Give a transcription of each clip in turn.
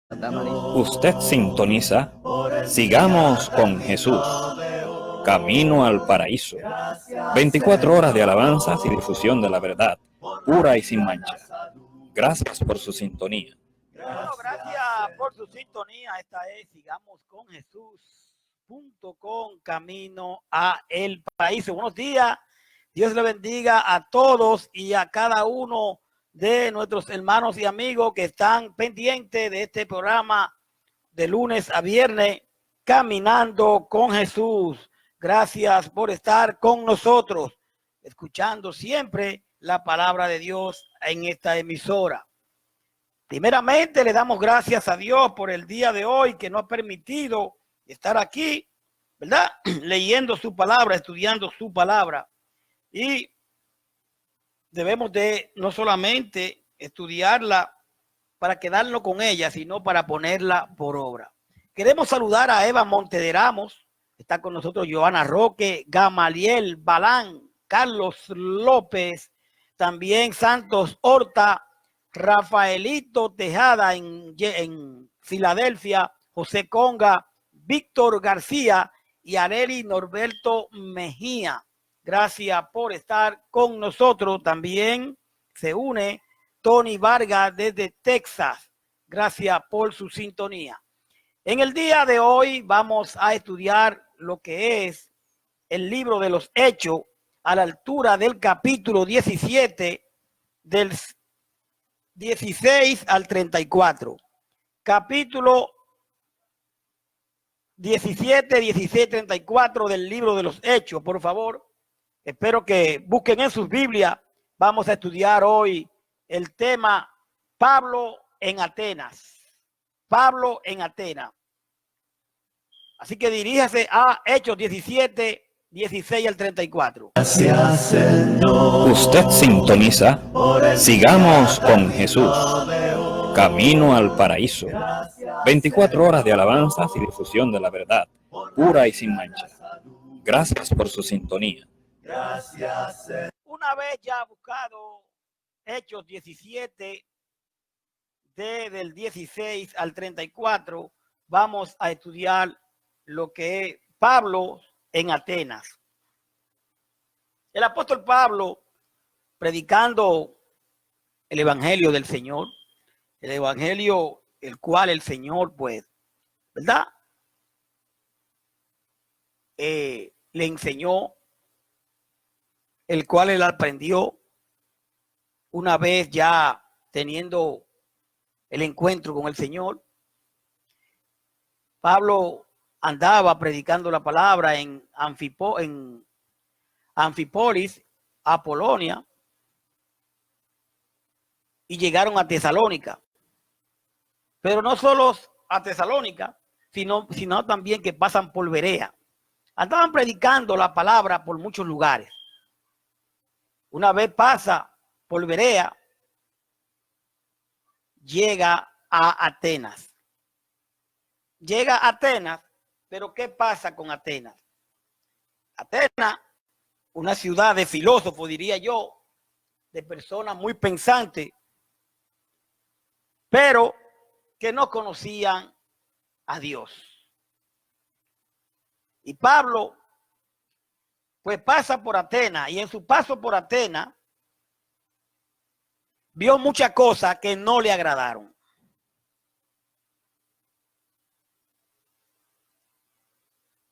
Usted sintoniza Sigamos con Jesús, Camino al Paraíso. 24 horas de alabanzas y difusión de la verdad, pura y sin mancha. Gracias por su sintonía. Bueno, gracias por su sintonía. Esta es Sigamos con Jesús.com, Camino a el Paraíso. Buenos días. Dios le bendiga a todos y a cada uno de nuestros hermanos y amigos que están pendientes de este programa de lunes a viernes, Caminando con Jesús. Gracias por estar con nosotros, escuchando siempre la palabra de Dios en esta emisora. Primeramente, le damos gracias a Dios por el día de hoy que nos ha permitido estar aquí, ¿verdad? Leyendo su palabra, estudiando su palabra. Y debemos de no solamente estudiarla para quedarnos con ella, sino para ponerla por obra. Queremos saludar a Eva Montederamos, está con nosotros Joana Roque, Gamaliel Balán, Carlos López, también Santos Horta, Rafaelito Tejada en Filadelfia, José Conga, Víctor García y Areli Norberto Mejía. Gracias por estar con nosotros. También se une Tony Vargas desde Texas. Gracias por su sintonía. En el día de hoy vamos a estudiar lo que es el libro de los Hechos a la altura del capítulo 17 del 16 al 34. Capítulo 17, 16, 34 del libro de los Hechos, por favor. Espero que busquen en sus Biblias. Vamos a estudiar hoy el tema Pablo en Atenas. Pablo en Atenas. Así que diríjase a Hechos 17, 16 al 34. Gracias, Señor. Usted sintoniza Sigamos con Jesús, Camino al Paraíso. 24 horas de alabanzas y difusión de la verdad, pura y sin mancha. Gracias por su sintonía. Gracias. Una vez ya buscado Hechos 17, del 16 al 34, vamos a estudiar lo que es Pablo en Atenas. El apóstol Pablo, predicando el evangelio del Señor, el evangelio el cual el Señor, pues, ¿verdad? Le enseñó, el cual él aprendió una vez ya teniendo el encuentro con el Señor. Pablo andaba predicando la palabra en Anfípolis, Apolonia, y llegaron a Tesalónica. Pero no solo a Tesalónica, sino también que pasan por Berea. Andaban predicando la palabra por muchos lugares. Una vez pasa por Berea, llega a Atenas. Llega a Atenas, pero ¿qué pasa con Atenas? Atenas, una ciudad de filósofos, diría yo, de personas muy pensantes, pero que no conocían a Dios. Y Pablo, pues pasa por Atenas, y en su paso por Atenas, vio muchas cosas que no le agradaron.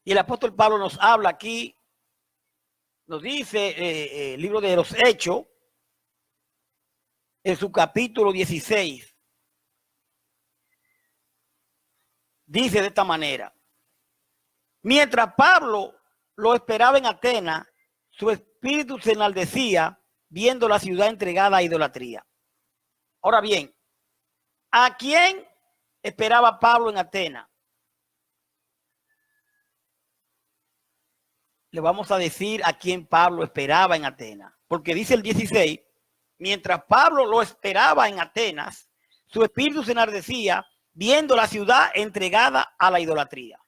Y el apóstol Pablo nos habla aquí, nos dice el libro de los Hechos, en su capítulo 16, dice de esta manera: mientras Pablo lo esperaba en Atenas, su espíritu se enaldecía viendo la ciudad entregada a idolatría. Ahora bien, ¿a quién esperaba Pablo en Atenas? Le vamos a decir a quién Pablo esperaba en Atenas, porque dice el 16, mientras Pablo lo esperaba en Atenas, su espíritu se enardecía viendo la ciudad entregada a la idolatría.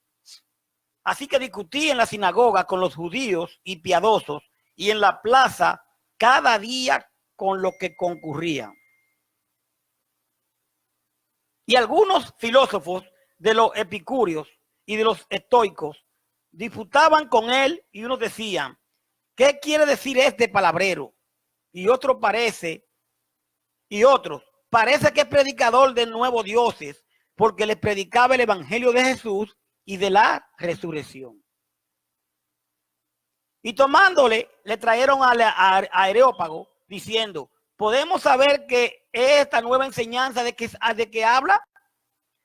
Así que discutía en la sinagoga con los judíos y piadosos y en la plaza cada día con los que concurrían. Y algunos filósofos de los epicúreos y de los estoicos disputaban con él y unos decían, ¿qué quiere decir este palabrero? Y otros parece que es predicador de nuevos dioses, porque les predicaba el evangelio de Jesús y de la resurrección. Y tomándole, le trajeron a Areópago, diciendo, ¿podemos saber qué es esta nueva enseñanza de que habla?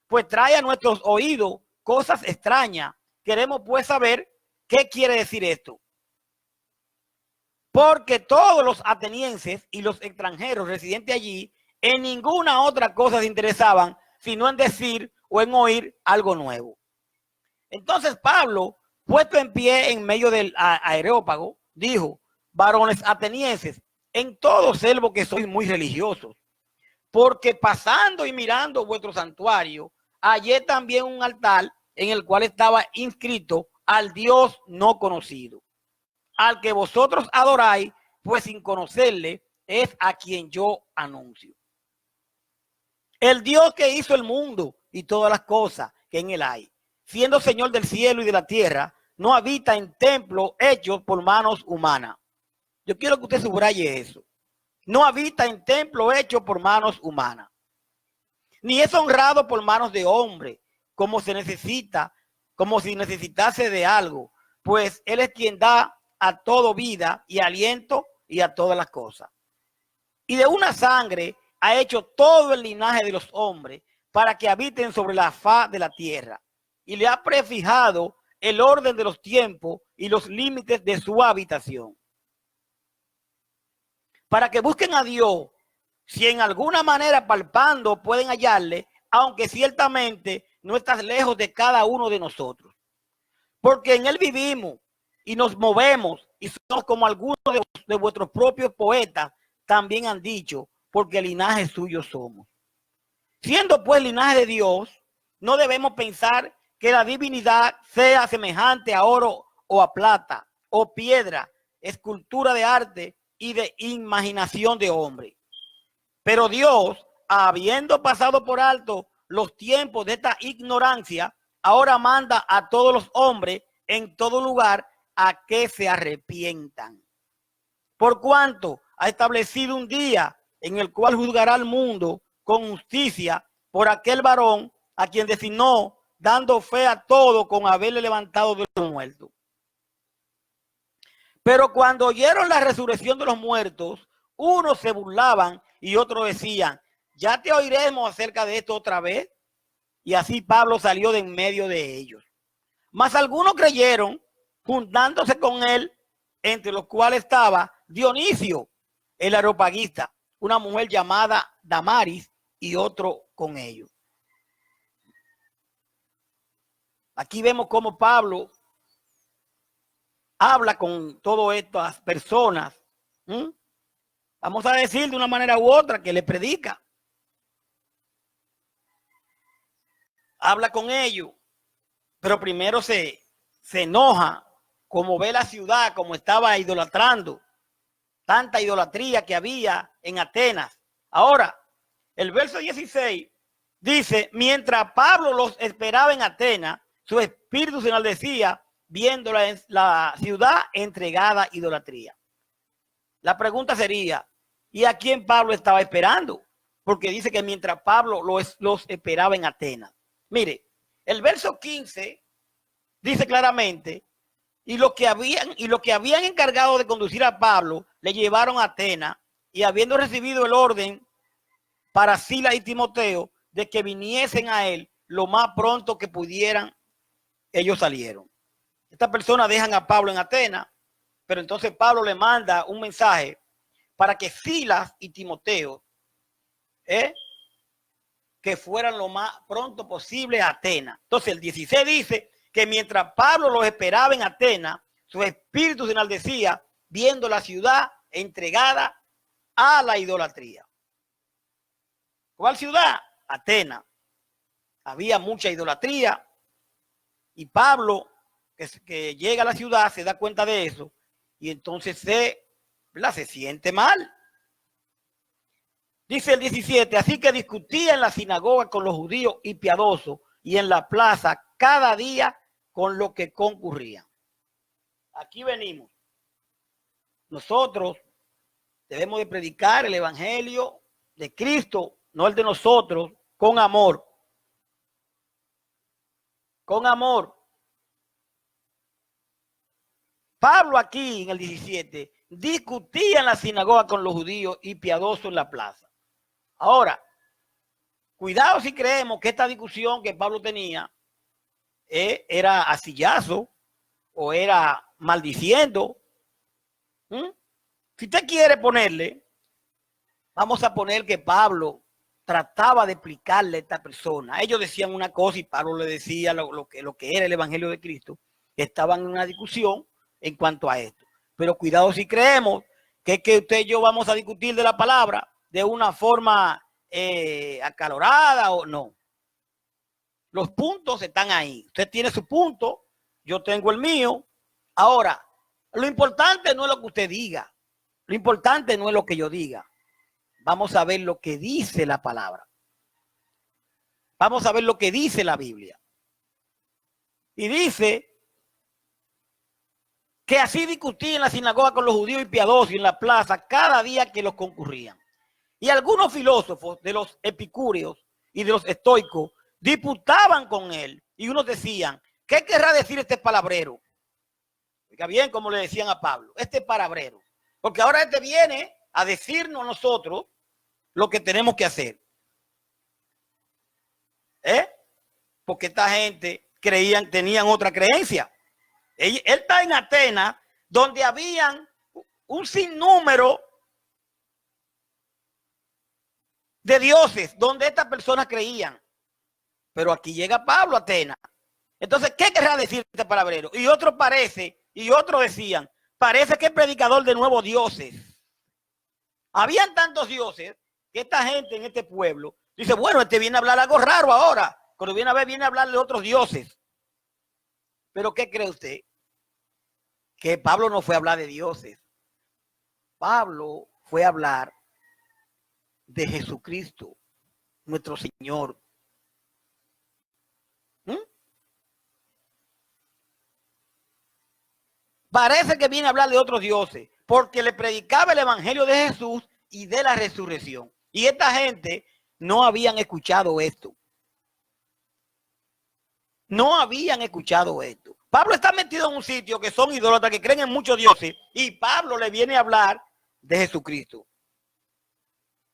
Pues trae a nuestros oídos cosas extrañas. Queremos pues saber qué quiere decir esto. Porque todos los atenienses y los extranjeros residentes allí en ninguna otra cosa se interesaban, sino en decir o en oír algo nuevo. Entonces Pablo, puesto en pie en medio del Areópago, dijo, varones atenienses, en todo selvo que sois muy religiosos, porque pasando y mirando vuestro santuario, hallé también un altar en el cual estaba inscrito al Dios no conocido, al que vosotros adoráis, pues sin conocerle es a quien yo anuncio. El Dios que hizo el mundo y todas las cosas que en él hay, siendo Señor del cielo y de la tierra, no habita en templos hechos por manos humanas. Yo quiero que usted subraye eso. No habita en templos hechos por manos humanas. Ni es honrado por manos de hombre, como si necesitase de algo, pues él es quien da a todo vida y aliento y a todas las cosas. Y de una sangre ha hecho todo el linaje de los hombres para que habiten sobre la faz de la tierra. Y le ha prefijado el orden de los tiempos y los límites de su habitación. Para que busquen a Dios, si en alguna manera palpando pueden hallarle, aunque ciertamente no está lejos de cada uno de nosotros. Porque en él vivimos y nos movemos y somos como algunos de vuestros propios poetas también han dicho, porque linaje suyo somos. Siendo pues linaje de Dios, no debemos pensar que la divinidad sea semejante a oro o a plata o piedra, escultura de arte y de imaginación de hombre. Pero Dios, habiendo pasado por alto los tiempos de esta ignorancia, ahora manda a todos los hombres en todo lugar a que se arrepientan. Por cuanto ha establecido un día en el cual juzgará al mundo con justicia por aquel varón a quien designó, dando fe a todo con haberle levantado de los muertos. Pero cuando oyeron la resurrección de los muertos, unos se burlaban y otros decían, ya te oiremos acerca de esto otra vez. Y así Pablo salió de en medio de ellos. Mas algunos creyeron, juntándose con él, entre los cuales estaba Dionisio, el areopagista, una mujer llamada Damaris y otro con ellos. Aquí vemos cómo Pablo habla con todas estas personas. Vamos a decir de una manera u otra que le predica. Habla con ellos, pero primero se enoja como ve la ciudad, como estaba idolatrando. Tanta idolatría que había en Atenas. Ahora, el verso 16 dice, mientras Pablo los esperaba en Atenas, su espíritu se enaldecía viendo la ciudad entregada a idolatría. La pregunta sería, ¿y a quién Pablo estaba esperando? Porque dice que mientras Pablo los esperaba en Atenas. Mire, el verso 15 dice claramente, y lo que habían encargado de conducir a Pablo, le llevaron a Atenas, y habiendo recibido el orden para Silas y Timoteo, de que viniesen a él lo más pronto que pudieran, ellos salieron. Estas personas dejan a Pablo en Atenas, pero entonces Pablo le manda un mensaje para que Silas y Timoteo que fueran lo más pronto posible a Atenas. Entonces el 16 dice que mientras Pablo los esperaba en Atenas, su espíritu se enaldecía viendo la ciudad entregada a la idolatría. ¿Cuál ciudad? Atenas. Había mucha idolatría y Pablo, que llega a la ciudad, se da cuenta de eso y entonces se siente mal. Dice el 17, así que discutía en la sinagoga con los judíos y piadosos y en la plaza cada día con lo que concurrían. Aquí venimos. Nosotros debemos de predicar el evangelio de Cristo, no el de nosotros, con amor. Con amor. Pablo aquí en el 17 discutía en la sinagoga con los judíos y piadosos en la plaza. Ahora, cuidado si creemos que esta discusión que Pablo tenía era a sillazo o era maldiciendo. Si usted quiere ponerle, vamos a poner que Pablo trataba de explicarle a esta persona. Ellos decían una cosa y Pablo le decía lo que era el evangelio de Cristo. Estaban en una discusión en cuanto a esto. Pero cuidado si creemos que usted y yo vamos a discutir de la palabra de una forma acalorada o no. Los puntos están ahí. Usted tiene su punto, yo tengo el mío. Ahora, lo importante no es lo que usted diga. Lo importante no es lo que yo diga. Vamos a ver lo que dice la palabra. Vamos a ver lo que dice la Biblia. Y dice que así discutía en la sinagoga con los judíos y piadosos y en la plaza cada día que los concurrían. Y algunos filósofos de los epicúreos y de los estoicos disputaban con él. Y unos decían, ¿qué querrá decir este palabrero? Oiga bien, como le decían a Pablo, este palabrero. Porque ahora este viene a decirnos a nosotros lo que tenemos que hacer. Porque esta gente tenían otra creencia. Él está en Atenas, donde habían un sinnúmero de dioses, donde estas personas creían. Pero aquí llega Pablo a Atenas. Entonces, ¿qué querrá decir este palabrero? Y otros decían, parece que es predicador de nuevos dioses. Habían tantos dioses que esta gente en este pueblo dice, bueno, este viene a hablar algo raro ahora. Cuando viene a ver, viene a hablar de otros dioses. Pero ¿qué cree usted? Que Pablo no fue a hablar de dioses. Pablo fue a hablar de Jesucristo, nuestro Señor. Parece que viene a hablar de otros dioses, porque le predicaba el evangelio de Jesús y de la resurrección. Y esta gente no habían escuchado esto. No habían escuchado esto. Pablo está metido en un sitio que son idólatras, que creen en muchos dioses, y Pablo le viene a hablar de Jesucristo.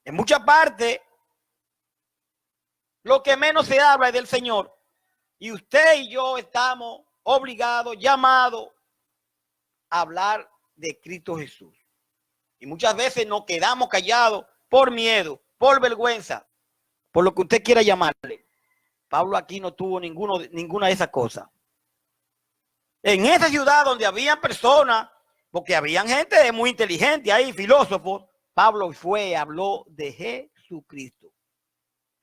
En muchas partes, lo que menos se habla es del Señor. Y usted y yo estamos obligados, llamados a hablar de Cristo Jesús. Y muchas veces nos quedamos callados por miedo, por vergüenza, por lo que usted quiera llamarle. Pablo aquí no tuvo ninguna de esas cosas. En esa ciudad donde había personas, porque habían gente muy inteligente ahí, filósofos, Pablo habló de Jesucristo.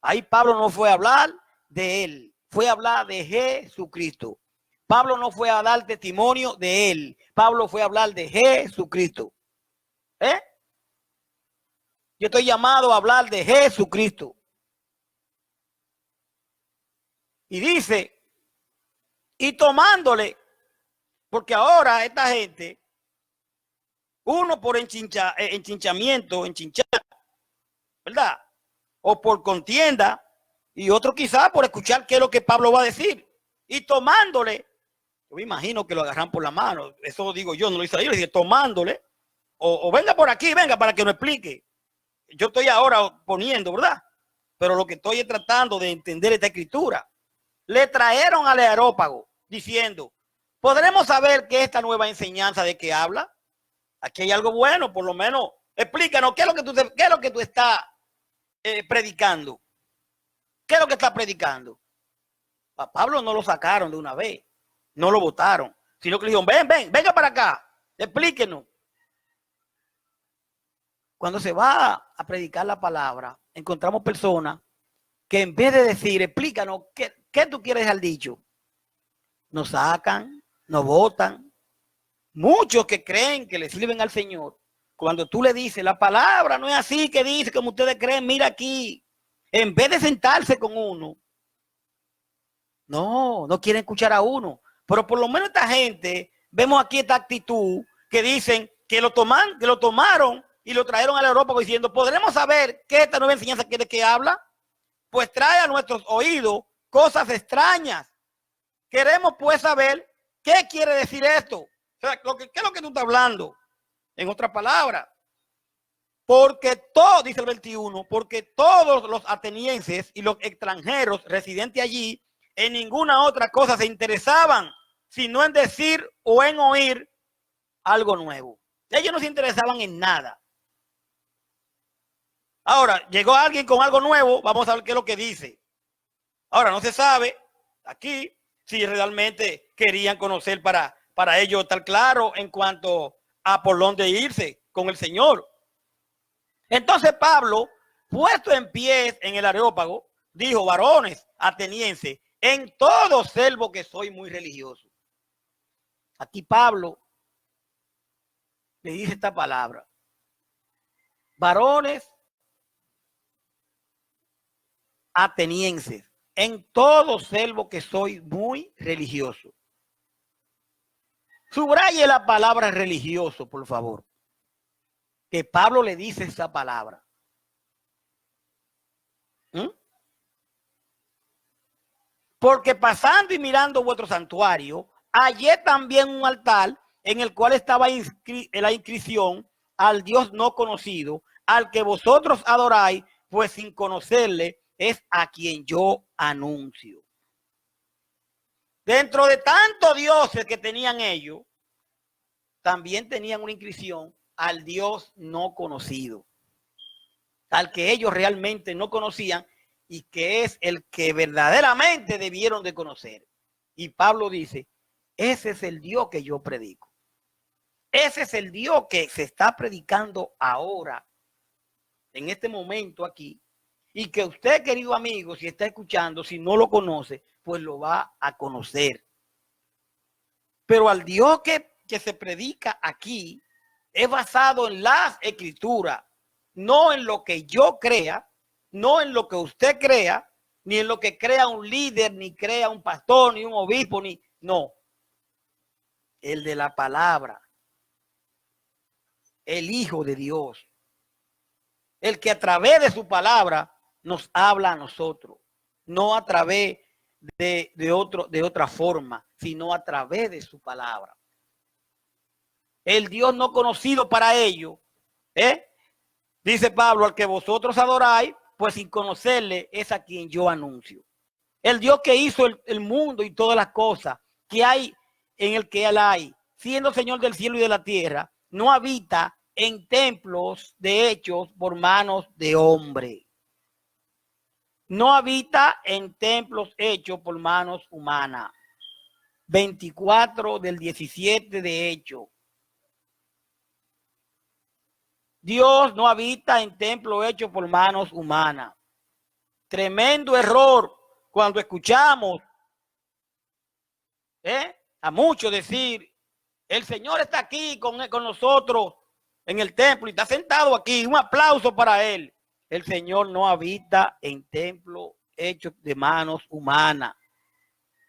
Ahí Pablo no fue a hablar de él, fue a hablar de Jesucristo. Pablo no fue a dar testimonio de él, Pablo fue a hablar de Jesucristo. Yo estoy llamado a hablar de Jesucristo. Y dice, y tomándole, porque ahora esta gente, uno por enchinchamiento, ¿verdad? O por contienda, y otro quizás por escuchar qué es lo que Pablo va a decir. Y tomándole, yo me imagino que lo agarran por la mano, eso digo yo, no lo hice ahí, le dije tomándole, o venga por aquí, venga para que nos explique. Yo estoy ahora poniendo, ¿verdad? Pero lo que estoy es tratando de entender esta escritura. Le trajeron al Areópago diciendo, ¿podremos saber qué es esta nueva enseñanza de que habla? Aquí hay algo bueno, por lo menos explícanos qué es lo que tú estás predicando. ¿Qué es lo que estás predicando? A Pablo no lo sacaron de una vez, no lo votaron, sino que le dijeron, venga para acá, explíquenos. Cuando se va a predicar la palabra, encontramos personas que en vez de decir, explícanos, ¿qué tú quieres al dicho? Nos sacan, nos votan. Muchos que creen que le sirven al Señor cuando tú le dices, la palabra no es así que dice, como ustedes creen, mira aquí, en vez de sentarse con uno, no quieren escuchar a uno. Pero por lo menos esta gente, vemos aquí esta actitud que dicen que lo tomaron y lo trajeron a la Europa diciendo, ¿podremos saber qué esta nueva enseñanza quiere que habla? Pues trae a nuestros oídos cosas extrañas. Queremos pues saber qué quiere decir esto. O sea, ¿qué es lo que tú estás hablando? En otras palabras, porque todo, dice el 21, porque todos los atenienses y los extranjeros residentes allí en ninguna otra cosa se interesaban, sino en decir o en oír algo nuevo. Ellos no se interesaban en nada. Ahora, llegó alguien con algo nuevo, vamos a ver qué es lo que dice. Ahora, no se sabe aquí si realmente querían conocer para ellos estar claro en cuanto a por dónde irse con el Señor. Entonces Pablo, puesto en pie en el Areópago, dijo, varones atenienses, en todo observo que soy muy religioso. Aquí Pablo le dice esta palabra. Varones atenienses, en todo observo que soy muy religioso. Subraye la palabra religioso, por favor. Que Pablo le dice esa palabra. Porque pasando y mirando vuestro santuario, hallé también un altar en el cual estaba la inscripción al Dios no conocido, al que vosotros adoráis, pues sin conocerle es a quien yo anuncio. Dentro de tantos dioses que tenían ellos, también tenían una inscripción al Dios no conocido, al que ellos realmente no conocían y que es el que verdaderamente debieron de conocer. Y Pablo dice, ese es el Dios que yo predico. Ese es el Dios que se está predicando ahora, en este momento aquí, y que usted, querido amigo, si está escuchando, si no lo conoce, pues lo va a conocer. Pero al Dios que se predica aquí es basado en las escrituras, no en lo que yo crea, no en lo que usted crea, ni en lo que crea un líder, ni crea un pastor, ni un obispo, no. El de la palabra, el Hijo de Dios, el que a través de su palabra nos habla a nosotros, no a través de otra forma, sino a través de su palabra. El Dios no conocido para ellos, dice Pablo, al que vosotros adoráis, pues sin conocerle es a quien yo anuncio. El Dios que hizo el mundo y todas las cosas que hay en el que él hay, siendo Señor del cielo y de la tierra, no habita en templos de hechos por manos de hombre. No habita en templos hechos por manos humanas. 24 del 17 de Hechos. Dios no habita en templos hechos por manos humanas. Tremendo error cuando escuchamos a muchos decir, el Señor está aquí con nosotros en el templo y está sentado aquí. Un aplauso para él. El Señor no habita en templos hechos de manos humanas.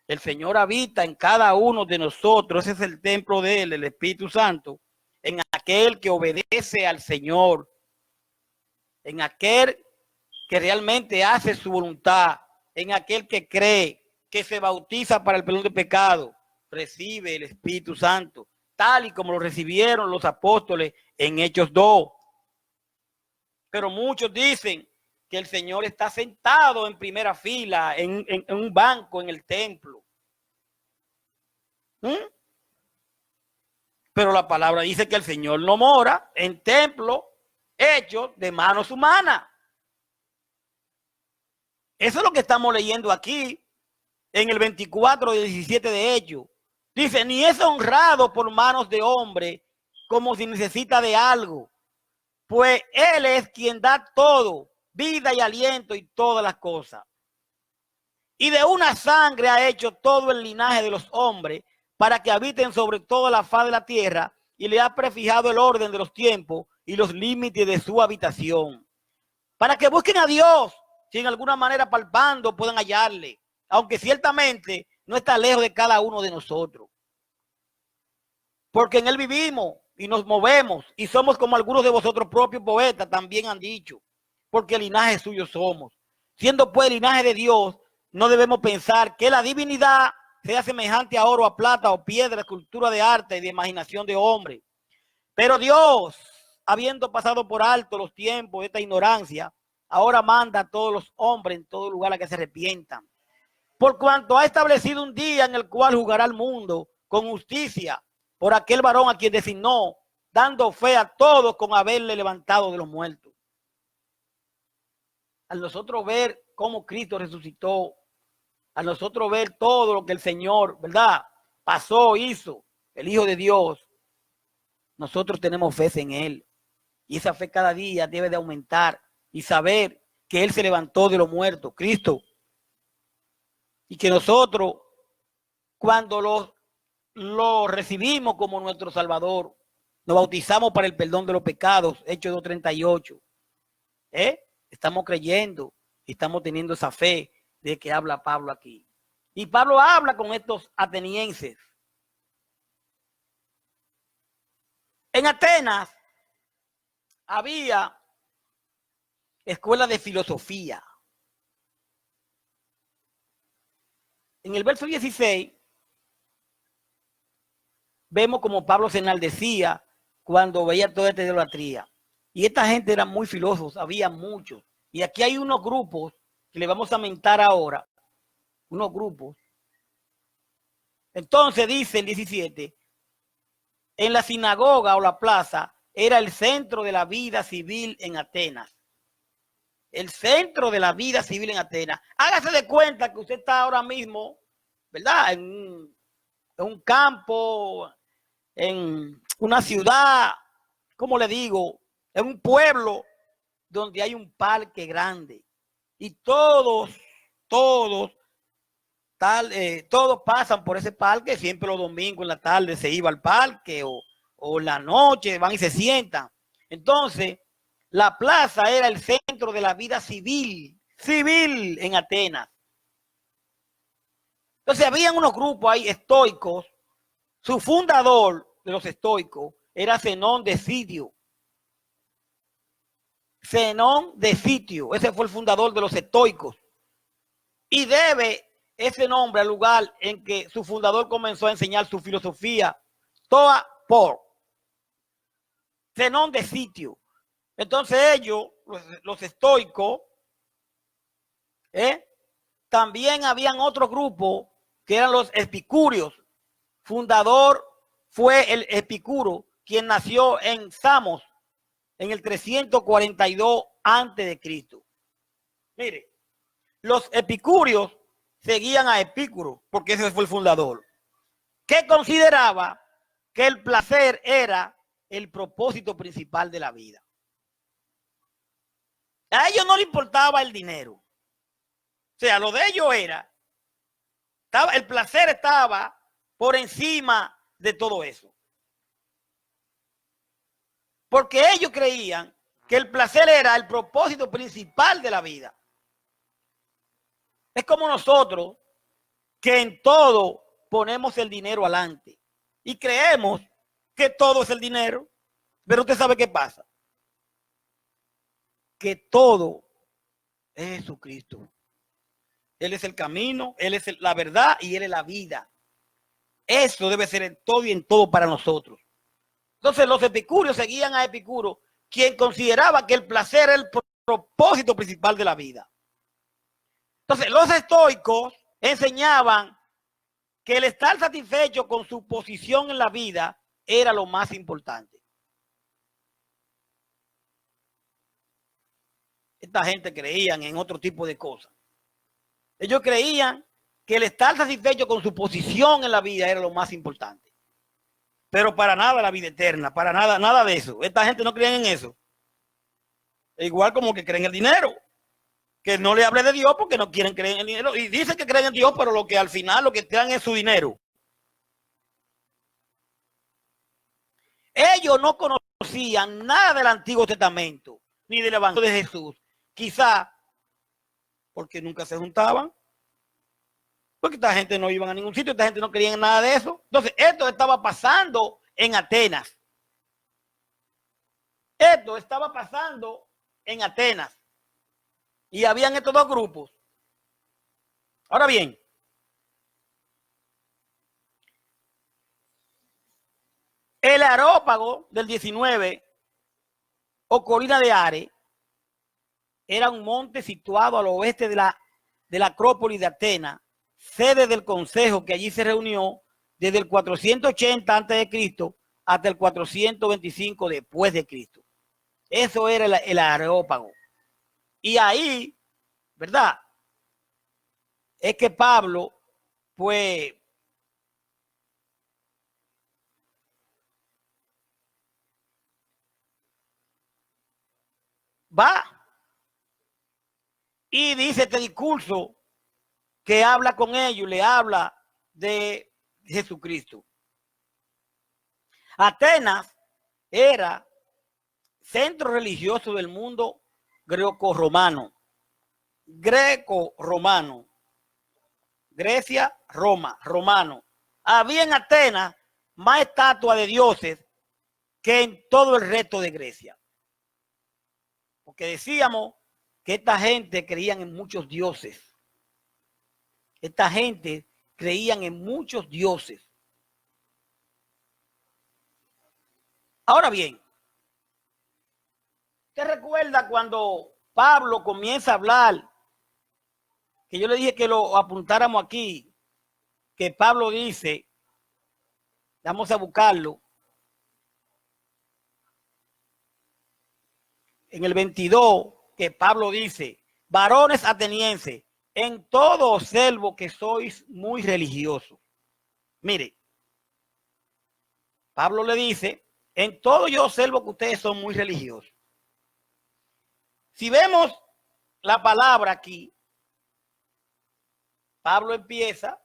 El Señor habita en cada uno de nosotros. Ese es el templo de él, el Espíritu Santo. En aquel que obedece al Señor. En aquel que realmente hace su voluntad. En aquel que cree, que se bautiza para el perdón de pecado. Recibe el Espíritu Santo. Tal y como lo recibieron los apóstoles en Hechos 2. Pero muchos dicen que el Señor está sentado en primera fila, en un banco en el templo. Pero la palabra dice que el Señor no mora en templos hechos de manos humanas. Eso es lo que estamos leyendo aquí en el 24 del 17 de Hechos. Dice, ni es honrado por manos de hombre como si necesita de algo. Pues él es quien da todo, vida y aliento y todas las cosas. Y de una sangre ha hecho todo el linaje de los hombres para que habiten sobre toda la faz de la tierra y le ha prefijado el orden de los tiempos y los límites de su habitación, para que busquen a Dios, si en alguna manera palpando puedan hallarle, aunque ciertamente no está lejos de cada uno de nosotros. Porque en él vivimos y nos movemos y somos como algunos de vosotros propios poetas también han dicho, porque linaje suyo somos. Siendo pues linaje de Dios, no debemos pensar que la divinidad sea semejante a oro, a plata o piedra, escultura de arte y de imaginación de hombre. Pero Dios, habiendo pasado por alto los tiempos de esta ignorancia, ahora manda a todos los hombres en todo lugar a que se arrepientan. Por cuanto ha establecido un día en el cual juzgará al mundo con justicia por aquel varón a quien designó, dando fe a todos con haberle levantado de los muertos. Al nosotros ver cómo Cristo resucitó, a nosotros ver todo lo que el Señor, ¿verdad?, pasó, hizo, el Hijo de Dios, nosotros tenemos fe en Él. Y esa fe cada día debe de aumentar y saber que Él se levantó de los muertos, Cristo. Y que nosotros, cuando lo recibimos como nuestro Salvador, nos bautizamos para el perdón de los pecados, Hechos 2:38. Estamos creyendo y estamos teniendo esa fe de que habla Pablo aquí. Y Pablo habla con estos atenienses. En Atenas había escuela de filosofía. En el verso 16 vemos como Pablo se enaldecía cuando veía toda esta idolatría. Y esta gente era muy filósofos, había muchos. Y aquí hay unos grupos que le vamos a mentar ahora. Unos grupos. Entonces dice el 17, en la sinagoga o la plaza era el centro de la vida civil en Atenas. El centro de la vida civil en Atenas. Hágase de cuenta que usted está ahora mismo, ¿verdad?, en un campo, en una ciudad, ¿cómo le digo?, en un pueblo donde hay un parque grande y todos pasan por ese parque. Siempre los domingos en la tarde se iba al parque o en la noche van y se sientan. Entonces, la plaza era el centro de la vida civil en Atenas. Entonces, habían unos grupos ahí estoicos. Su fundador de los estoicos era Zenón de Sitio. Zenón de Sitio, ese fue el fundador de los estoicos. Y debe ese nombre al lugar en que su fundador comenzó a enseñar su filosofía, Toa por Zenón de Sitio. Entonces ellos, los estoicos, también habían otro grupo que eran los epicúreos. Fundador fue el Epicuro, quien nació en Samos en el 342 antes de Cristo. Mire, los epicúreos seguían a Epicuro, porque ese fue el fundador, que consideraba que el placer era el propósito principal de la vida. A ellos no les importaba el dinero. O sea, lo de ellos el placer estaba por encima de todo eso. Porque ellos creían que el placer era el propósito principal de la vida. Es como nosotros, que en todo ponemos el dinero adelante y creemos que todo es el dinero. Pero usted sabe qué pasa. Que todo es Jesucristo. Él es el camino, Él es la verdad y Él es la vida. Eso debe ser en todo y en todo para nosotros. Entonces los epicúreos seguían a Epicuro, quien consideraba que el placer era el propósito principal de la vida. Entonces los estoicos enseñaban que el estar satisfecho con su posición en la vida era lo más importante. Esta gente creían en otro tipo de cosas. Ellos creían que el estar satisfecho con su posición en la vida era lo más importante. Pero para nada la vida eterna, para nada, nada de eso. Esta gente no cree en eso. Igual como que creen en el dinero. Que no le hable de Dios porque no quieren creer en el dinero. Y dicen que creen en Dios, pero lo que al final lo que crean es su dinero. Ellos no conocen conocían nada del Antiguo Testamento, ni del Evangelio de Jesús. Quizá porque nunca se juntaban, porque esta gente no iba a ningún sitio, esta gente no quería nada de eso. Entonces, esto estaba pasando en Atenas. Esto estaba pasando en Atenas. Y habían estos dos grupos. Ahora bien, el Areópago del 19 o Colina de Are era un monte situado al oeste de la Acrópolis de Atenas, sede del consejo que allí se reunió desde el 480 a.C. hasta el 425 después de Cristo. Eso era el Areópago. Y ahí, ¿verdad? Es que Pablo, pues, va y dice este discurso que habla con ellos, le habla de Jesucristo. Atenas era centro religioso del mundo greco-romano. Grecia, Roma, romano. Había en Atenas más estatuas de dioses que en todo el resto de Grecia. Porque decíamos que esta gente creían en muchos dioses. Esta gente creían en muchos dioses. Ahora bien, ¿usted recuerda cuando Pablo comienza a hablar? Que yo le dije que lo apuntáramos aquí, que Pablo dice, vamos a buscarlo, en el 22, que Pablo dice, varones atenienses, en todo observo que sois muy religiosos. Mire, Pablo le dice, en todo yo observo que ustedes son muy religiosos. Si vemos la palabra aquí, Pablo empieza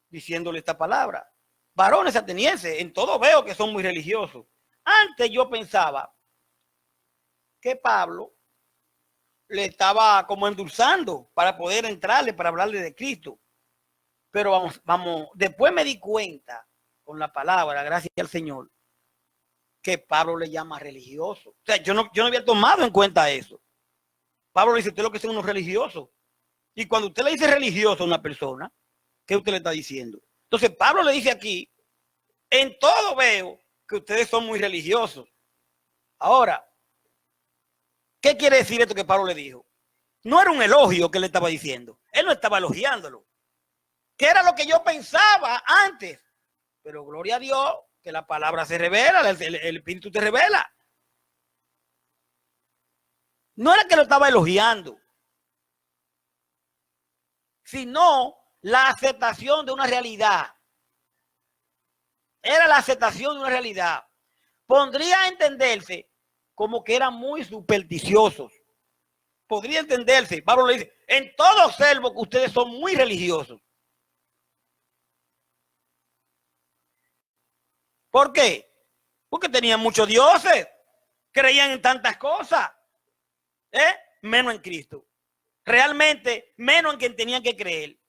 diciéndole esta palabra. Varones atenienses, en todo veo que son muy religiosos. Antes yo pensaba que Pablo le estaba como endulzando para poder entrarle, para hablarle de Cristo. Pero vamos, después me di cuenta con la palabra, gracias al Señor, que Pablo le llama religioso. O sea, yo no había tomado en cuenta eso. Pablo le dice, usted lo que son unos religiosos. Y cuando usted le dice religioso a una persona, ¿qué usted le está diciendo? Entonces Pablo le dice aquí, en todo veo que ustedes son muy religiosos. Ahora, ¿qué quiere decir esto que Pablo le dijo? No era un elogio que le estaba diciendo. Él no estaba elogiándolo. Que era lo que yo pensaba antes. Pero gloria a Dios que la palabra se revela, el Espíritu te revela. No era que lo estaba elogiando, sino la aceptación de una realidad. Era la aceptación de una realidad. Podría entenderse como que eran muy supersticiosos. Podría entenderse. Pablo le dice, en todo observo que ustedes son muy religiosos. ¿Por qué? Porque tenían muchos dioses. Creían en tantas cosas. Menos en Cristo. Realmente, menos en quien tenían que creer.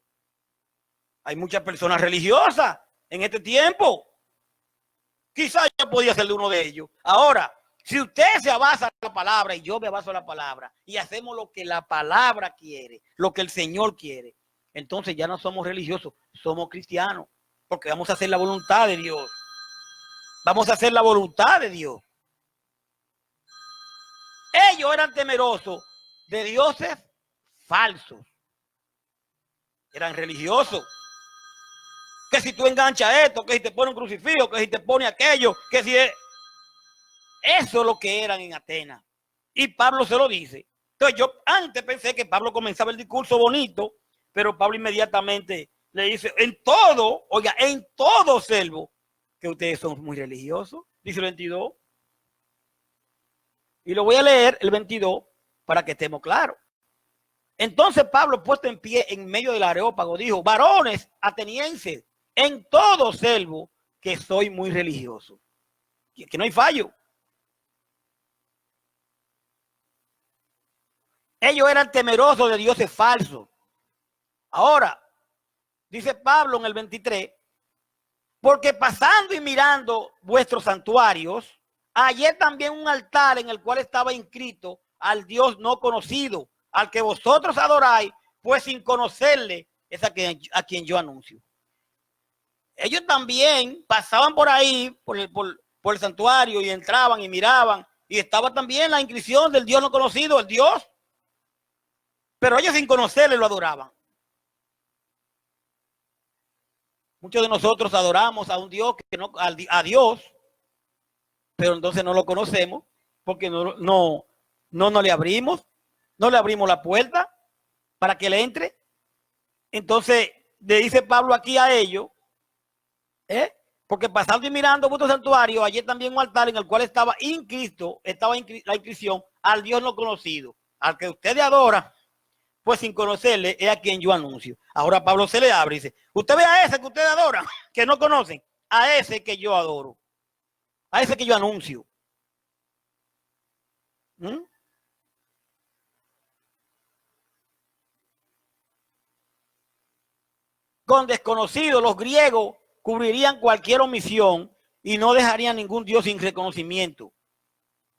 Hay muchas personas religiosas en este tiempo. Quizás yo podía ser de uno de ellos. Ahora, si usted se abasa a la palabra y yo me abaso a la palabra y hacemos lo que la palabra quiere, lo que el Señor quiere, entonces ya no somos religiosos, somos cristianos, porque vamos a hacer la voluntad de Dios. Vamos a hacer la voluntad de Dios. Ellos eran temerosos de dioses falsos. Eran religiosos. Que si tú enganchas esto, que si te pone un crucifijo, que si te pone aquello, que si es... Eso es lo que eran en Atenas. Y Pablo se lo dice. Entonces yo antes pensé que Pablo comenzaba el discurso bonito, pero Pablo inmediatamente le dice, en todo, oiga, en todo observo que ustedes son muy religiosos. Dice el 22. Y lo voy a leer el 22 para que estemos claros. Entonces Pablo, puesto en pie en medio del Areópago, dijo, varones atenienses, en todo observo que soy muy religioso. que no hay fallo. Ellos eran temerosos de dioses falsos. Ahora, dice Pablo en el 23, porque pasando y mirando vuestros santuarios, hallé también un altar en el cual estaba inscrito al Dios no conocido, al que vosotros adoráis, pues sin conocerle es a quien yo anuncio. Ellos también pasaban por ahí, por el santuario, y entraban y miraban, y estaba también la inscripción del Dios no conocido, el Dios, pero ellos sin conocerle lo adoraban. Muchos de nosotros adoramos a un Dios que no, a Dios, pero entonces no lo conocemos porque no le abrimos la puerta para que le entre. Entonces le dice Pablo aquí a ellos, porque pasando y mirando vuestro santuario, allí también un altar en el cual estaba la inscripción al Dios no conocido, al que ustedes adoran, pues sin conocerle es a quien yo anuncio. Ahora Pablo se le abre y dice, usted ve a ese que ustedes adoran, que no conocen, a ese que yo adoro, a ese que yo anuncio. Con desconocidos, los griegos cubrirían cualquier omisión y no dejarían ningún Dios sin reconocimiento.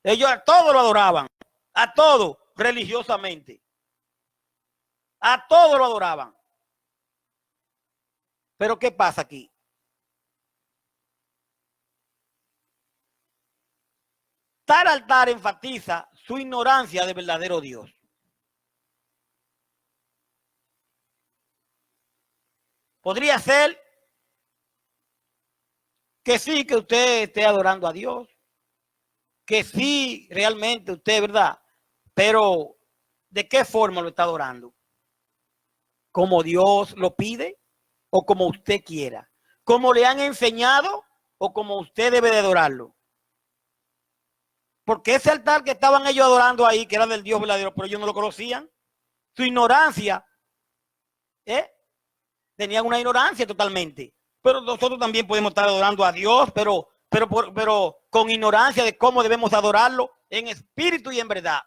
Ellos a todo lo adoraban, a todo religiosamente. A todo lo adoraban. Pero ¿qué pasa aquí? Tal altar enfatiza su ignorancia del verdadero Dios. Podría ser que sí, que usted esté adorando a Dios, que sí, realmente usted, ¿verdad? Pero ¿de qué forma lo está adorando? ¿Como Dios lo pide o como usted quiera? ¿Como le han enseñado o como usted debe de adorarlo? Porque ese altar que estaban ellos adorando ahí, que era del Dios verdadero, pero ellos no lo conocían, su ignorancia, tenían una ignorancia totalmente. Pero nosotros también podemos estar adorando a Dios, pero con ignorancia de cómo debemos adorarlo en espíritu y en verdad.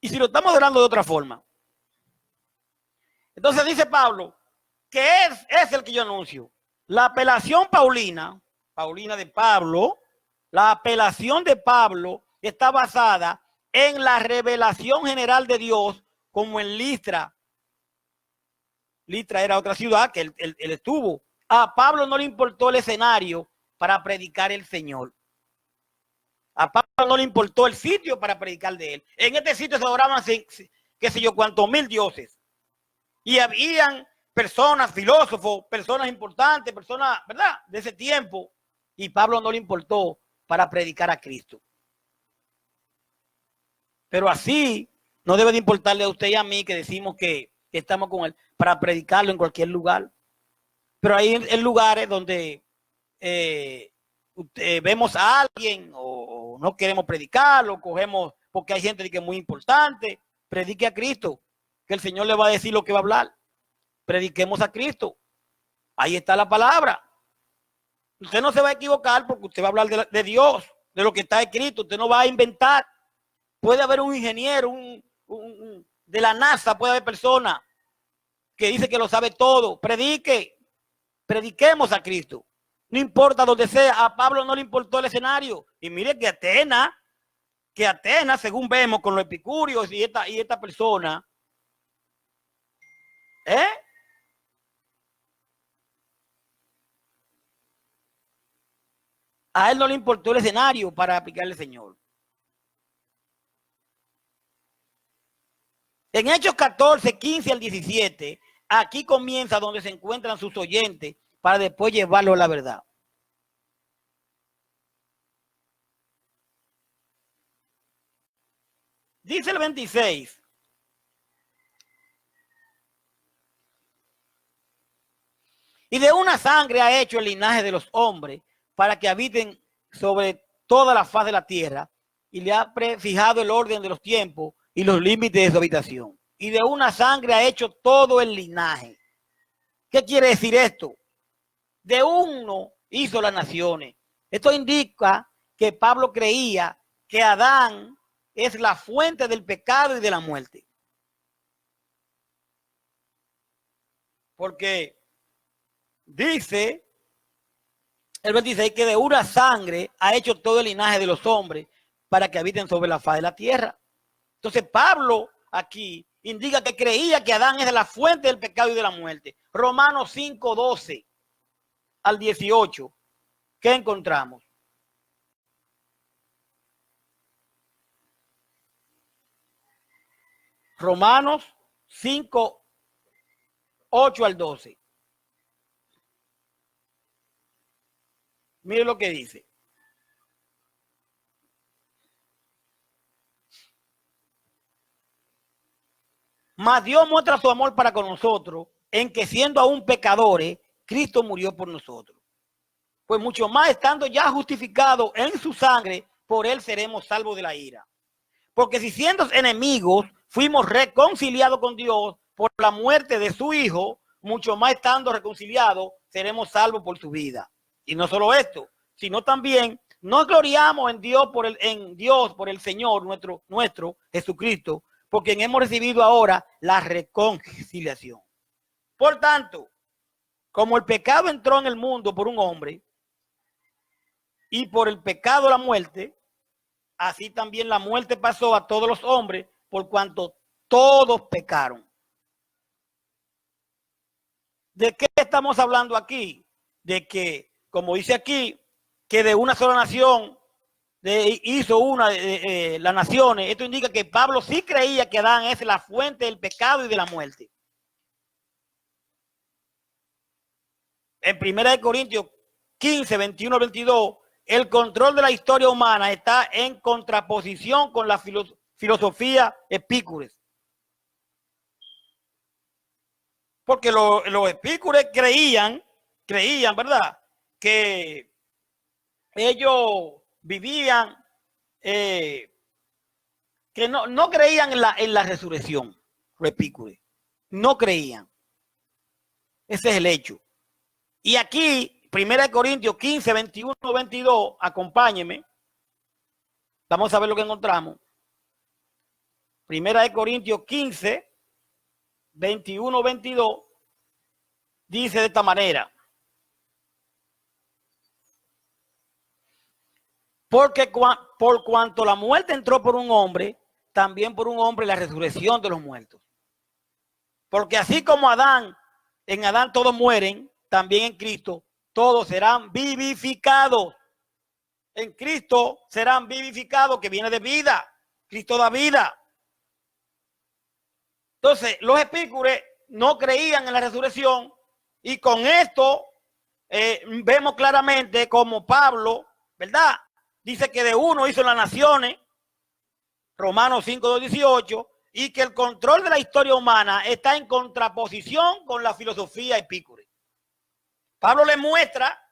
Y si lo estamos adorando de otra forma. Entonces dice Pablo, que es el que yo anuncio. La apelación paulina de Pablo, la apelación de Pablo está basada en la revelación general de Dios, como en Listra. Listra era otra ciudad que él estuvo. A Pablo no le importó el escenario para predicar el Señor. A Pablo no le importó el sitio para predicar de él. En este sitio se adoraban, qué sé yo, cuántos mil dioses. Y habían personas, filósofos, personas importantes, personas, ¿verdad?, de ese tiempo. Y Pablo no le importó para predicar a Cristo. Pero así no debe de importarle a usted y a mí que decimos que estamos con él para predicarlo en cualquier lugar. Pero hay en lugares donde vemos a alguien o no queremos predicarlo, cogemos porque hay gente que es muy importante. Predique a Cristo, que el Señor le va a decir lo que va a hablar. Prediquemos a Cristo. Ahí está la palabra. Usted no se va a equivocar porque usted va a hablar de Dios, de lo que está escrito. Usted no va a inventar. Puede haber un ingeniero, de la NASA, puede haber personas que dice que lo sabe todo. Prediquemos a Cristo. No importa donde sea. A Pablo no le importó el escenario. Y mire que Atenas, según vemos con los epicúreos y esta persona, a él no le importó el escenario para aplicarle al Señor. En Hechos 14, 15 al 17, aquí comienza donde se encuentran sus oyentes para después llevarlo a la verdad. Dice el 26. Y de una sangre ha hecho el linaje de los hombres para que habiten sobre toda la faz de la tierra, y le ha fijado el orden de los tiempos y los límites de su habitación. Y de una sangre ha hecho todo el linaje. ¿Qué quiere decir esto? de uno hizo las naciones. Esto indica que Pablo creía que Adán es la fuente del pecado y de la muerte. Porque dice el 26 que de una sangre ha hecho todo el linaje de los hombres para que habiten sobre la faz de la tierra. Entonces Pablo aquí indica que creía que Adán es la fuente del pecado y de la muerte. Romanos 5:12 al 18. ¿Qué encontramos? Romanos 5:8 al 12. Mire lo que dice. Mas Dios muestra su amor para con nosotros en que siendo aún pecadores, Cristo murió por nosotros. Pues mucho más estando ya justificados en su sangre, por él seremos salvos de la ira. Porque si siendo enemigos fuimos reconciliados con Dios por la muerte de su Hijo, mucho más estando reconciliados seremos salvos por su vida. Y no solo esto, sino también nos gloriamos en Dios por el Señor nuestro Jesucristo, por quien hemos recibido ahora la reconciliación. Por tanto, como el pecado entró en el mundo por un hombre, y por el pecado la muerte, así también la muerte pasó a todos los hombres, por cuanto todos pecaron. ¿De qué estamos hablando aquí? De que, como dice aquí, que de una sola nación hizo las naciones. Esto indica que Pablo sí creía que Adán es la fuente del pecado y de la muerte. En 1 Corintios 15, 21, 22, el control de la historia humana está en contraposición con la filosofía epicúreos. Porque los epicúreos creían, ¿verdad?, que ellos vivían, que no creían en la resurrección. Los epicúreos no creían. Ese es el hecho. Y aquí, 1 Corintios 15, 21, 22, acompáñeme. Vamos a ver lo que encontramos. 1 Corintios 15, 21, 22, dice de esta manera. Porque por cuanto la muerte entró por un hombre, también por un hombre la resurrección de los muertos. Porque así como en Adán todos mueren, también en Cristo todos serán vivificados. En Cristo serán vivificados, que viene de vida. Cristo da vida. Entonces, los epicúreos no creían en la resurrección, y con esto vemos claramente como Pablo, ¿verdad?, dice que de uno hizo las naciones, Romanos 5, 18, y que el control de la historia humana está en contraposición con la filosofía epicúrea. Pablo le muestra,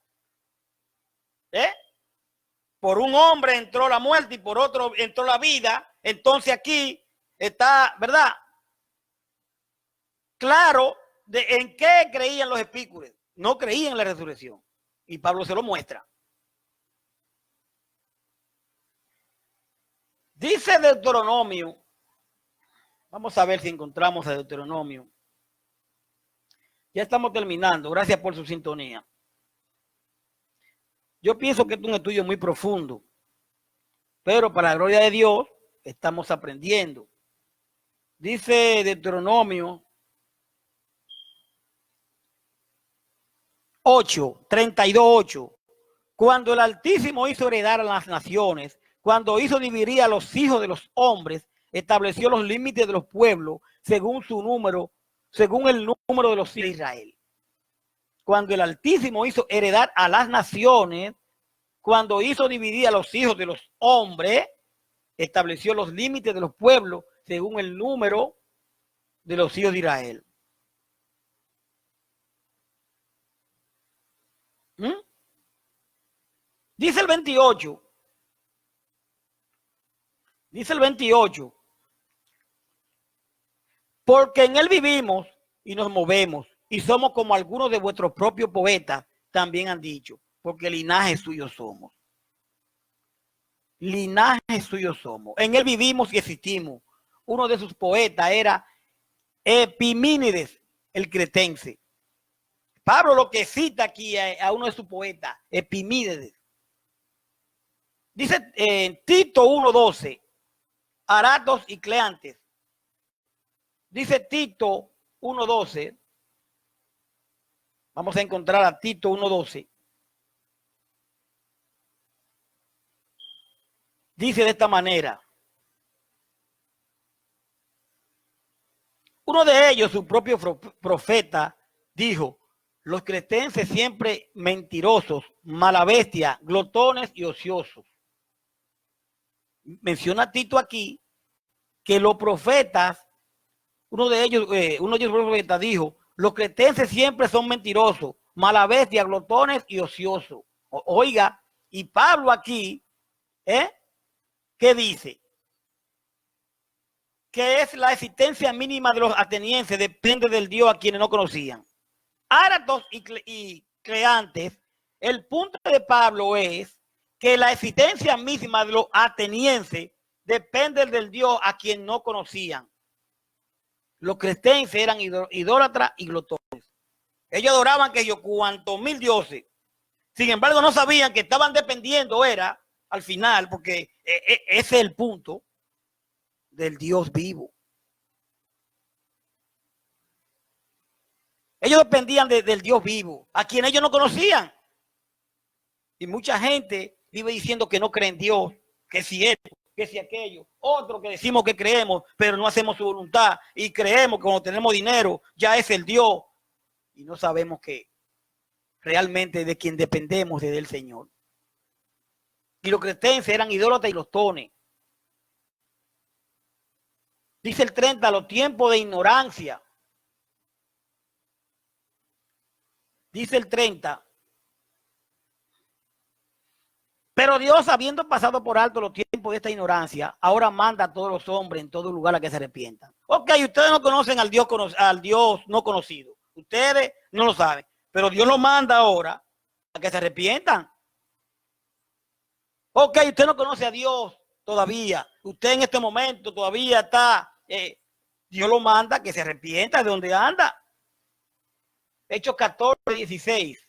por un hombre entró la muerte y por otro entró la vida. Entonces aquí está, ¿verdad?, claro de en qué creían los epicúreos. No creían en la resurrección, y Pablo se lo muestra. Dice Deuteronomio, vamos a ver si encontramos a Deuteronomio. Ya estamos terminando, gracias por su sintonía. Yo pienso que es un estudio muy profundo, pero para la gloria de Dios estamos aprendiendo. Dice Deuteronomio 8, 32:8, cuando el Altísimo hizo heredar a las naciones, cuando hizo dividir a los hijos de los hombres, estableció los límites de los pueblos según su número, según el número de los hijos de Israel. Cuando el Altísimo hizo heredar a las naciones, cuando hizo dividir a los hijos de los hombres, estableció los límites de los pueblos según el número de los hijos de Israel. Dice el 28. Dice el 28. Porque en él vivimos y nos movemos y somos como algunos de vuestros propios poetas también han dicho, porque linaje suyo somos. Linaje suyo somos. En él vivimos y existimos. Uno de sus poetas era Epimínides, el cretense. Pablo lo que cita aquí a uno de sus poetas, Epimínides. Dice Tito 1:12, Aratos y Cleantes. Dice Tito 1:12. Vamos a encontrar a Tito 1:12. Dice de esta manera. Uno de ellos, su propio profeta, dijo: los cretenses siempre mentirosos, malabestias, glotones y ociosos. Menciona Tito aquí que los profetas, uno de ellos profetas dijo: los cretenses siempre son mentirosos, malabestias, glotones y ociosos. Oiga, y Pablo aquí, ¿qué dice? Que es la existencia mínima de los atenienses, depende del Dios a quienes no conocían. Áratos y Cleantes, el punto de Pablo es que la existencia misma de los atenienses depende del Dios a quien no conocían. Los cretenses eran idólatras y glotones. Ellos adoraban que yo cuantos mil dioses. Sin embargo, no sabían que estaban dependiendo, era al final, porque ese es el punto del Dios vivo. Ellos dependían del Dios vivo, a quien ellos no conocían. Y mucha gente vive diciendo que no cree en Dios, que si esto, que si aquello. Otro que decimos que creemos, pero no hacemos su voluntad. Y creemos que cuando tenemos dinero, ya es el Dios. Y no sabemos que realmente de quien dependemos es del Señor. Y los cretenses eran idólatras y glotones. Dice el 30, los tiempos de ignorancia. Dice el 30. Pero Dios, habiendo pasado por alto los tiempos de esta ignorancia, ahora manda a todos los hombres en todo lugar a que se arrepientan. Ok, ustedes no conocen al Dios no conocido. Ustedes no lo saben. Pero Dios lo manda ahora a que se arrepientan. Ok, usted no conoce a Dios todavía. Usted en este momento todavía está... Dios lo manda a que se arrepienta de donde anda. Hechos 14:16.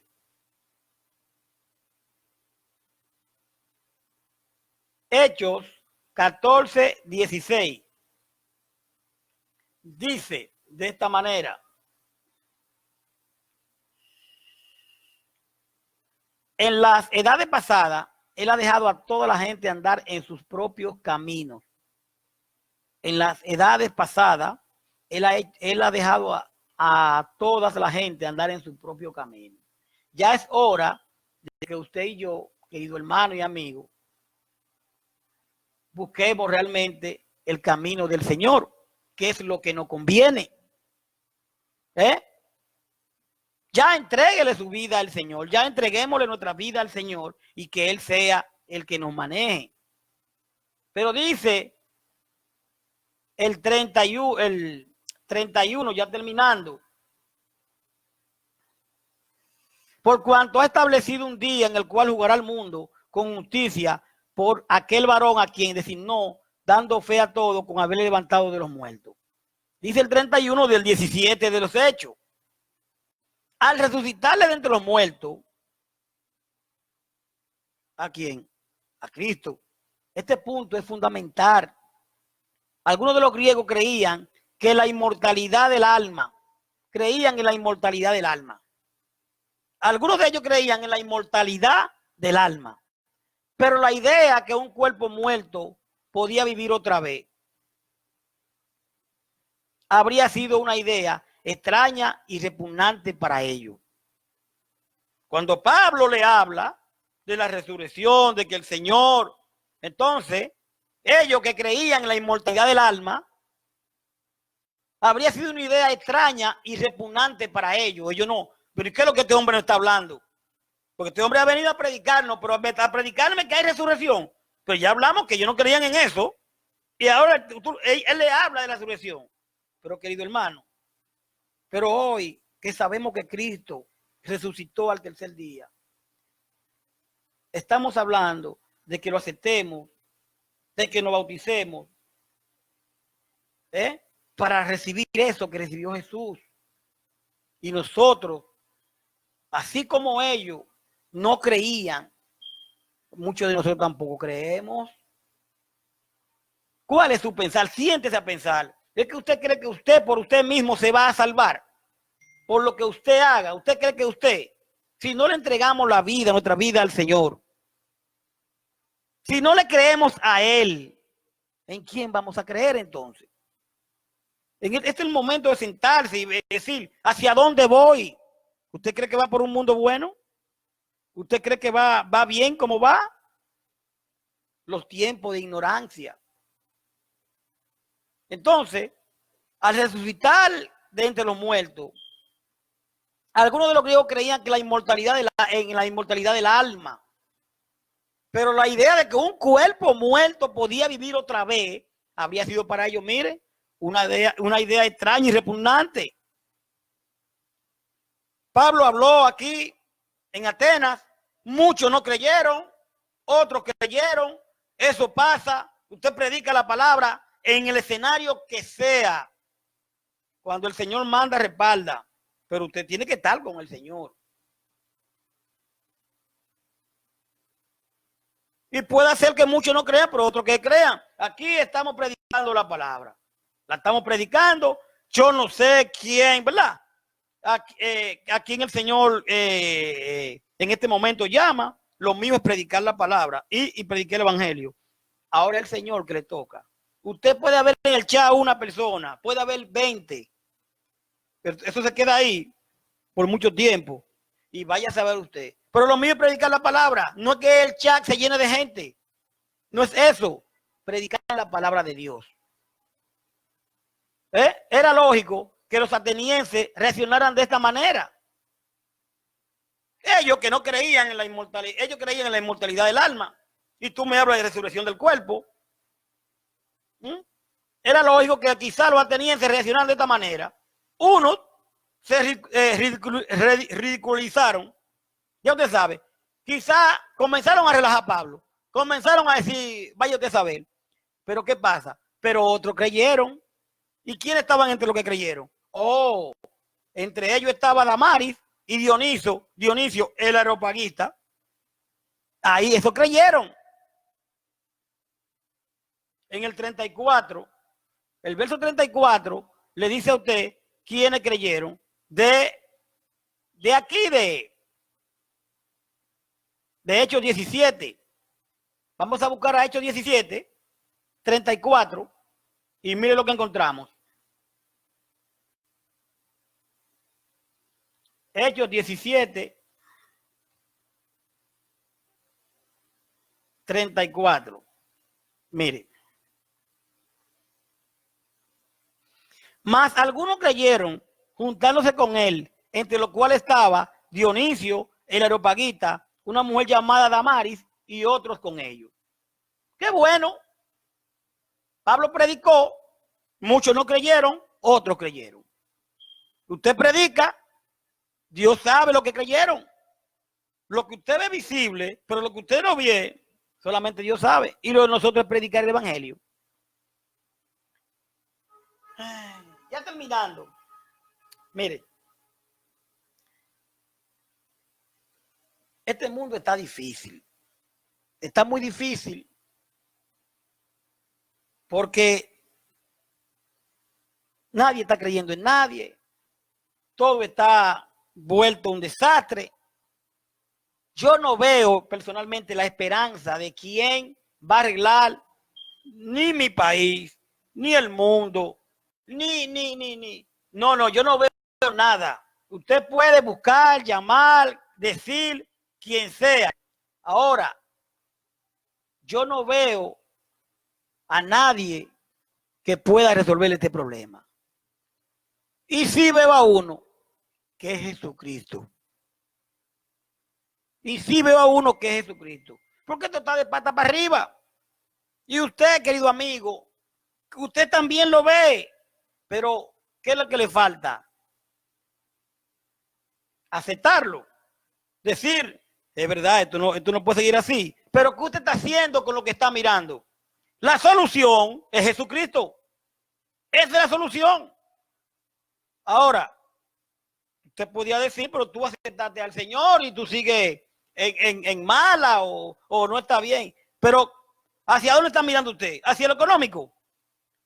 Hechos 14:16. Dice de esta manera: en las edades pasadas, Él ha dejado a toda la gente andar en sus propios caminos. En las edades pasadas, Él ha dejado a toda la gente andar en su propio camino. Ya es hora de que usted y yo, querido hermano y amigo, busquemos realmente el camino del Señor, que es lo que nos conviene. Ya entréguele su vida al Señor, ya entreguémosle nuestra vida al Señor y que Él sea el que nos maneje. Pero dice el 31, ya terminando: por cuanto ha establecido un día en el cual jugará el mundo con justicia por aquel varón a quien designó, dando fe a todos con haberle levantado de los muertos. Dice el 31 del 17 de los Hechos: al resucitarle de entre los muertos, ¿a quién? A Cristo. Este punto es fundamental. Algunos de los griegos creían que la inmortalidad del alma, creían en la inmortalidad del alma. Algunos de ellos creían en la inmortalidad del alma. Pero la idea que un cuerpo muerto podía vivir otra vez habría sido una idea extraña y repugnante para ellos. Cuando Pablo le habla de la resurrección, de que el Señor, entonces, ellos que creían en la inmortalidad del alma, habría sido una idea extraña y repugnante para ellos. Ellos no. Pero ¿qué es lo que este hombre no está hablando? Porque este hombre ha venido a predicarnos, pero a predicarme que hay resurrección. Pues ya hablamos que ellos no creían en eso. Y ahora él le habla de la resurrección. Pero querido hermano, pero hoy que sabemos que Cristo resucitó al tercer día. Estamos hablando de que lo aceptemos, de que nos bauticemos, para recibir eso que recibió Jesús. Y nosotros, así como ellos no creían, muchos de nosotros tampoco creemos. ¿Cuál es su pensar? Siéntese a pensar. ¿Es que usted cree que usted por usted mismo se va a salvar? Por lo que usted haga. ¿Usted cree que usted, si no le entregamos la vida, nuestra vida al Señor, si no le creemos a Él, ¿en quién vamos a creer entonces? Este es el momento de sentarse y decir, ¿hacia dónde voy? ¿Usted cree que va por un mundo bueno? ¿Usted cree que va bien como va? Los tiempos de ignorancia. Entonces, al resucitar de entre los muertos, algunos de los griegos creían que la inmortalidad en la inmortalidad del alma. Pero la idea de que un cuerpo muerto podía vivir otra vez habría sido para ellos, mire, una idea extraña y repugnante. Pablo habló aquí en Atenas, muchos no creyeron, otros creyeron, eso pasa, usted predica la palabra en el escenario que sea, cuando el Señor manda, respalda, pero usted tiene que estar con el Señor. Y puede ser que muchos no crean, pero otros que crean. Aquí estamos predicando la palabra. La estamos predicando. Yo no sé quién, ¿verdad? A quién el Señor en este momento llama. Lo mío es predicar la palabra y predicar el evangelio. Ahora el Señor que le toca. Usted puede haber en el chat una persona, puede haber 20. Pero eso se queda ahí por mucho tiempo. Y vaya a saber usted. Pero lo mío es predicar la palabra. No es que el chat se llene de gente. No es eso. Predicar la palabra de Dios. Era lógico que los atenienses reaccionaran de esta manera. Ellos que no creían en la inmortalidad, ellos creían en la inmortalidad del alma. Y tú me hablas de resurrección del cuerpo. Era lógico que quizás los atenienses reaccionaran de esta manera. Unos se ridiculizaron. Ya usted sabe, quizás comenzaron a relajar a Pablo, comenzaron a decir, vaya usted a saber, pero ¿qué pasa? Pero otros creyeron. ¿Y quiénes estaban entre los que creyeron? Oh, entre ellos estaba Damaris y Dionisio el areopagita. Ahí eso creyeron. En el 34, el verso 34 le dice a usted quiénes creyeron de aquí de Hechos 17. Vamos a buscar a Hechos 17, 34, y mire lo que encontramos. Hechos 17, 34. Mire. Mas algunos creyeron juntándose con él, entre los cuales estaba Dionisio, el areopagita, una mujer llamada Damaris y otros con ellos. Qué bueno. Pablo predicó, muchos no creyeron, otros creyeron. Usted predica, Dios sabe lo que creyeron. Lo que usted ve visible, pero lo que usted no ve, solamente Dios sabe. Y lo de nosotros es predicar el evangelio. Ya terminando. Mire. Este mundo está difícil. Está muy difícil. Porque nadie está creyendo en nadie. Todo está vuelto un desastre. Yo no veo personalmente la esperanza de quién va a arreglar ni mi país, ni el mundo, ni. No, yo no veo nada. Usted puede buscar, llamar, decir, quien sea. Ahora, yo no veo a nadie que pueda resolver este problema. Y sí veo a uno, que es Jesucristo. Y sí veo a uno que es Jesucristo. Porque esto está de pata para arriba. Y usted, querido amigo, usted también lo ve. Pero, ¿qué es lo que le falta? aceptarlo, decir, es verdad, esto no puede seguir así, pero ¿qué usted está haciendo con lo que está mirando? La solución es Jesucristo. Esa es la solución. Ahora, usted podría decir, pero tú aceptaste al Señor y tú sigues en mala o no está bien. Pero, ¿hacia dónde está mirando usted? ¿Hacia lo económico?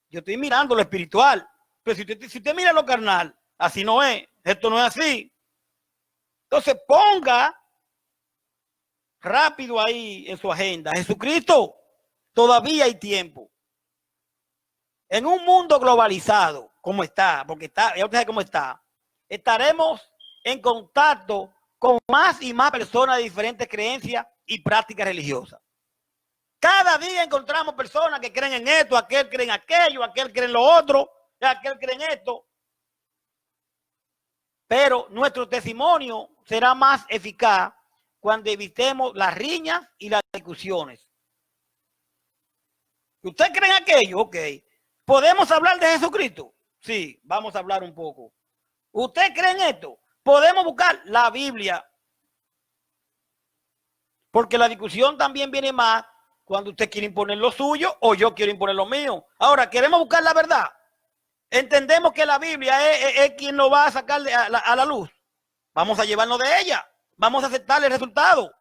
Yo estoy mirando lo espiritual. Pero si usted mira lo carnal, así no es. Esto no es así. Entonces, ponga rápido ahí en su agenda. Jesucristo, todavía hay tiempo. En un mundo globalizado, como está, porque está, ya usted sabe cómo está, estaremos en contacto con más y más personas de diferentes creencias y prácticas religiosas. Cada día encontramos personas que creen en esto, aquel cree en aquello, aquel cree en lo otro, aquel cree en esto. Pero nuestro testimonio será más eficaz cuando evitemos las riñas y las discusiones. ¿Usted cree en aquello? Ok. ¿Podemos hablar de Jesucristo? Sí, vamos a hablar un poco. ¿Usted cree en esto? Podemos buscar la Biblia. Porque la discusión también viene más cuando usted quiere imponer lo suyo o yo quiero imponer lo mío. Ahora, queremos buscar la verdad. Entendemos que la Biblia es quien lo va a sacar a la luz. Vamos a llevarnos de ella. Vamos a aceptar el resultado.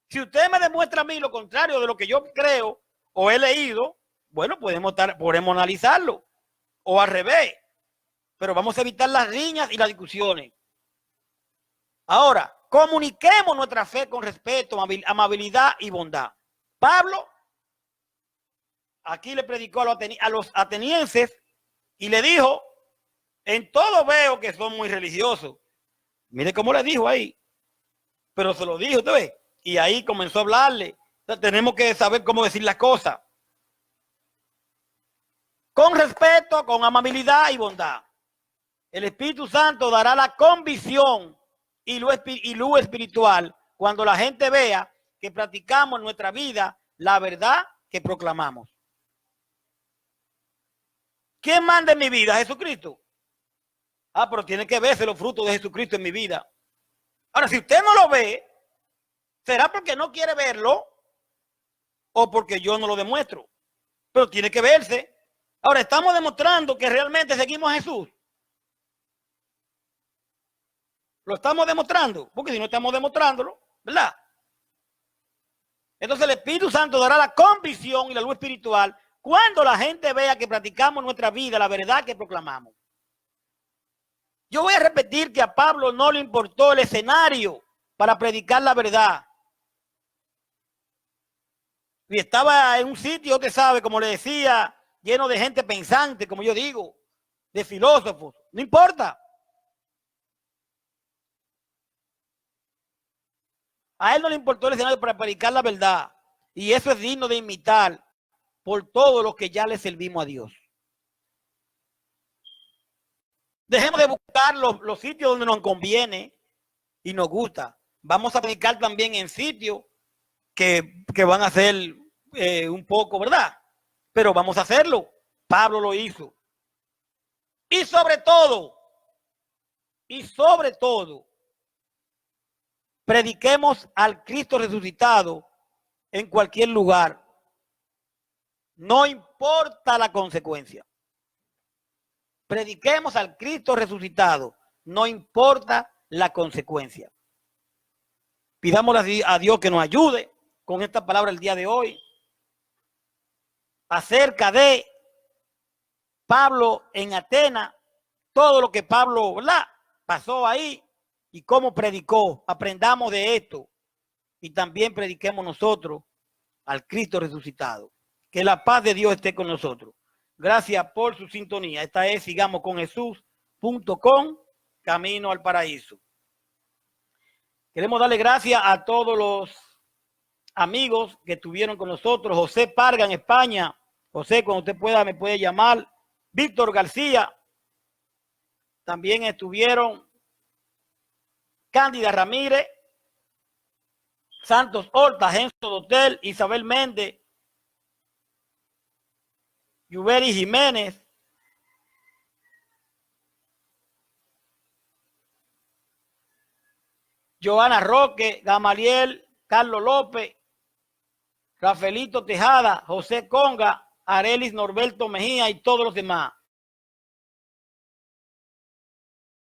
Si usted me demuestra a mí lo contrario de lo que yo creo o he leído, bueno, podemos analizarlo. O al revés. Pero vamos a evitar las riñas y las discusiones. Ahora, comuniquemos nuestra fe con respeto, amabilidad y bondad. Pablo aquí le predicó a los atenienses y le dijo, en todo veo que son muy religiosos. Mire cómo le dijo ahí. Pero se lo dijo, ¿usted ve? Y ahí comenzó a hablarle. Entonces, tenemos que saber cómo decir las cosas. Con respeto, con amabilidad y bondad. El Espíritu Santo dará la convicción y luz espiritual cuando la gente vea que practicamos en nuestra vida la verdad que proclamamos. ¿Quién manda en mi vida? Jesucristo. Ah, pero tiene que verse los frutos de Jesucristo en mi vida. Ahora, si usted no lo ve, será porque no quiere verlo o porque yo no lo demuestro. Pero tiene que verse. Ahora, estamos demostrando que realmente seguimos a Jesús. Lo estamos demostrando, porque si no estamos demostrándolo, ¿verdad? Entonces el Espíritu Santo dará la convicción y la luz espiritual cuando la gente vea que practicamos en nuestra vida la verdad que proclamamos. Yo voy a repetir que a Pablo no le importó el escenario para predicar la verdad. Y estaba en un sitio, usted sabe, como le decía, lleno de gente pensante, como yo digo, de filósofos. No importa. A él no le importó el escenario para predicar la verdad. Y eso es digno de imitar por todos los que ya le servimos a Dios. Dejemos de buscar los sitios donde nos conviene y nos gusta. Vamos a predicar también en sitios que van a ser un poco, ¿verdad? Pero vamos a hacerlo. Pablo lo hizo. Y sobre todo, prediquemos al Cristo resucitado en cualquier lugar. No importa la consecuencia. Prediquemos al Cristo resucitado. No importa la consecuencia. Pidámosle a Dios que nos ayude con esta palabra el día de hoy acerca de Pablo en Atenas, todo lo que Pablo, ¿verdad?, pasó ahí y cómo predicó. Aprendamos de esto y también prediquemos nosotros al Cristo resucitado. Que la paz de Dios esté con nosotros. Gracias por su sintonía. Esta es sigamosconjesús.com, camino al paraíso. Queremos darle gracias a todos los amigos que estuvieron con nosotros. José Parga en España. José, cuando usted pueda, me puede llamar. Víctor García. También estuvieron Cándida Ramírez, Santos Horta, Genso Dotel, Isabel Méndez, Yuberi Jiménez, Joana Roque, Gamaliel, Carlos López, Rafaelito Tejada, José Conga, Arelis Norberto Mejía y todos los demás.